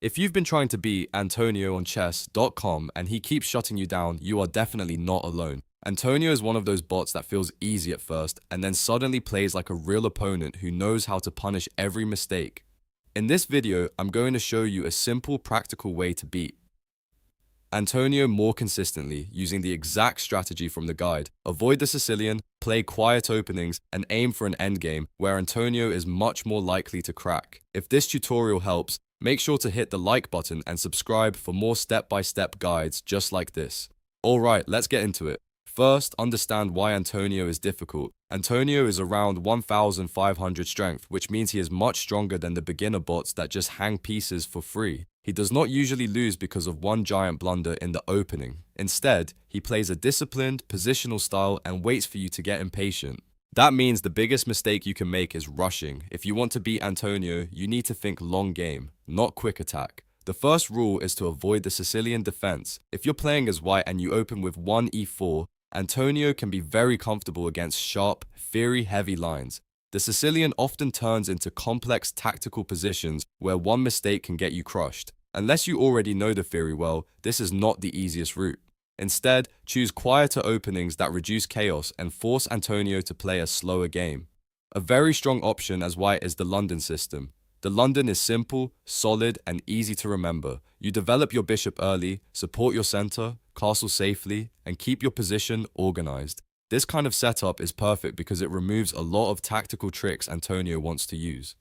If you've been trying to beat Antonio on chess.com and he keeps shutting you down, you are definitely not alone. Antonio is one of those bots that feels easy at first and then suddenly plays like a real opponent who knows how to punish every mistake. In this video, I'm going to show you a simple, practical way to beat Antonio more consistently using the exact strategy from the guide. Avoid the Sicilian, play quiet openings, and aim for an endgame where Antonio is much more likely to crack. If this tutorial helps, make sure to hit the like button and subscribe for more step-by-step guides just like this. Alright, let's get into it. First, understand why Antonio is difficult. Antonio is around 1,500 strength, which means he is much stronger than the beginner bots that just hang pieces for free. He does not usually lose because of one giant blunder in the opening. Instead, he plays a disciplined, positional style and waits for you to get impatient. That means the biggest mistake you can make is rushing. If you want to beat Antonio, you need to think long game, not quick attack. The first rule is to avoid the Sicilian defense. If you're playing as white and you open with 1 e4, Antonio can be very comfortable against sharp, theory-heavy lines. The Sicilian often turns into complex tactical positions where one mistake can get you crushed. Unless you already know the theory well, this is not the easiest route. Instead, choose quieter openings that reduce chaos and force Antonio to play a slower game. A very strong option as white is the London system. The London is simple, solid, and easy to remember. You develop your bishop early, support your center, castle safely, and keep your position organized. This kind of setup is perfect because it removes a lot of tactical tricks Antonio wants to use.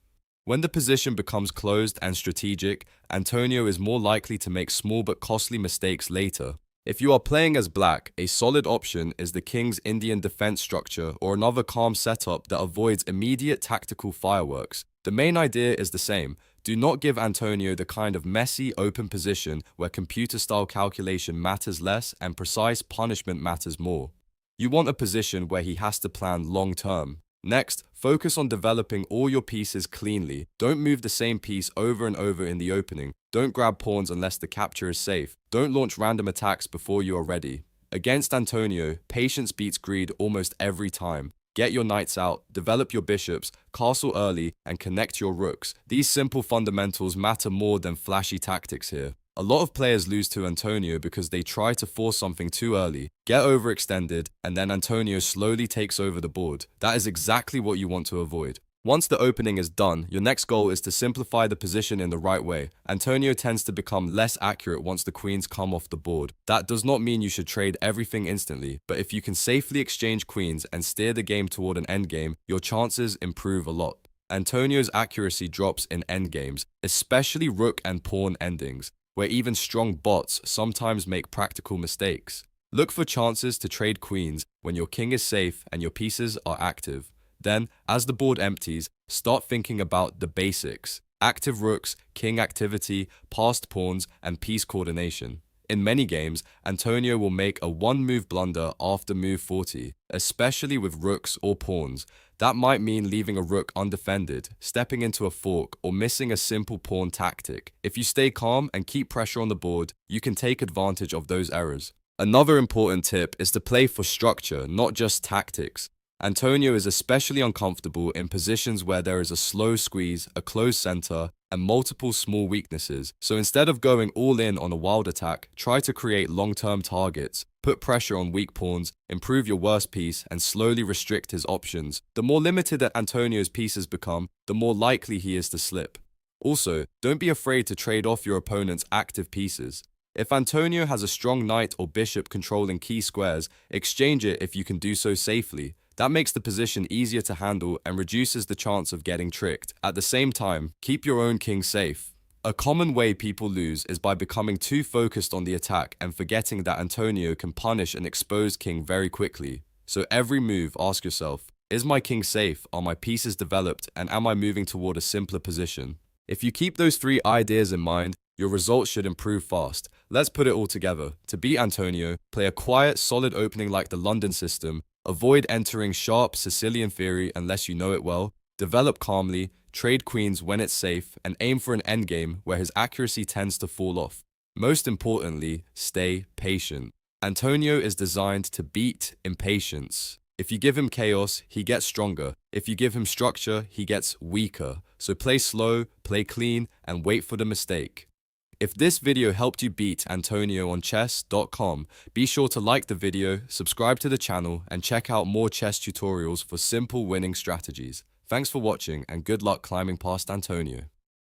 When the position becomes closed and strategic, Antonio is more likely to make small but costly mistakes later. If you are playing as black, a solid option is the King's Indian defense structure or another calm setup that avoids immediate tactical fireworks. The main idea is the same. Do not give Antonio the kind of messy, open position where computer-style calculation matters less and precise punishment matters more. You want a position where he has to plan long-term. Next, focus on developing all your pieces cleanly. Don't move the same piece over and over in the opening. Don't grab pawns unless the capture is safe. Don't launch random attacks before you are ready. Against Antonio, patience beats greed almost every time. Get your knights out, develop your bishops, castle early, and connect your rooks. These simple fundamentals matter more than flashy tactics here. A lot of players lose to Antonio because they try to force something too early, get overextended, and then Antonio slowly takes over the board. That is exactly what you want to avoid. Once the opening is done, your next goal is to simplify the position in the right way. Antonio tends to become less accurate once the queens come off the board. That does not mean you should trade everything instantly, but if you can safely exchange queens and steer the game toward an endgame, your chances improve a lot. Antonio's accuracy drops in endgames, especially rook and pawn endings, where even strong bots sometimes make practical mistakes. Look for chances to trade queens when your king is safe and your pieces are active. Then, as the board empties, start thinking about the basics: active rooks, king activity, passed pawns, and piece coordination. In many games, Antonio will make a one-move blunder after move 40, especially with rooks or pawns. That might mean leaving a rook undefended, stepping into a fork, or missing a simple pawn tactic. If you stay calm and keep pressure on the board, you can take advantage of those errors. Another important tip is to play for structure, not just tactics. Antonio is especially uncomfortable in positions where there is a slow squeeze, a closed center, and multiple small weaknesses. So instead of going all in on a wild attack, try to create long-term targets, put pressure on weak pawns, improve your worst piece, and slowly restrict his options. The more limited that Antonio's pieces become, the more likely he is to slip. Also, don't be afraid to trade off your opponent's active pieces. If Antonio has a strong knight or bishop controlling key squares, exchange it if you can do so safely. That makes the position easier to handle and reduces the chance of getting tricked. At the same time, keep your own king safe. A common way people lose is by becoming too focused on the attack and forgetting that Antonio can punish an exposed king very quickly. So every move, ask yourself, is my king safe? Are my pieces developed? And am I moving toward a simpler position? If you keep those three ideas in mind, your results should improve fast. Let's put it all together. To beat Antonio, play a quiet, solid opening like the London system. Avoid entering sharp Sicilian theory unless you know it well. Develop calmly, trade queens when it's safe, and aim for an endgame where his accuracy tends to fall off. Most importantly, stay patient. Antonio is designed to beat impatience. If you give him chaos, he gets stronger. If you give him structure, he gets weaker. So play slow, play clean, and wait for the mistake. If this video helped you beat Antonio on chess.com, be sure to like the video, subscribe to the channel, and check out more chess tutorials for simple winning strategies. Thanks for watching and good luck climbing past Antonio.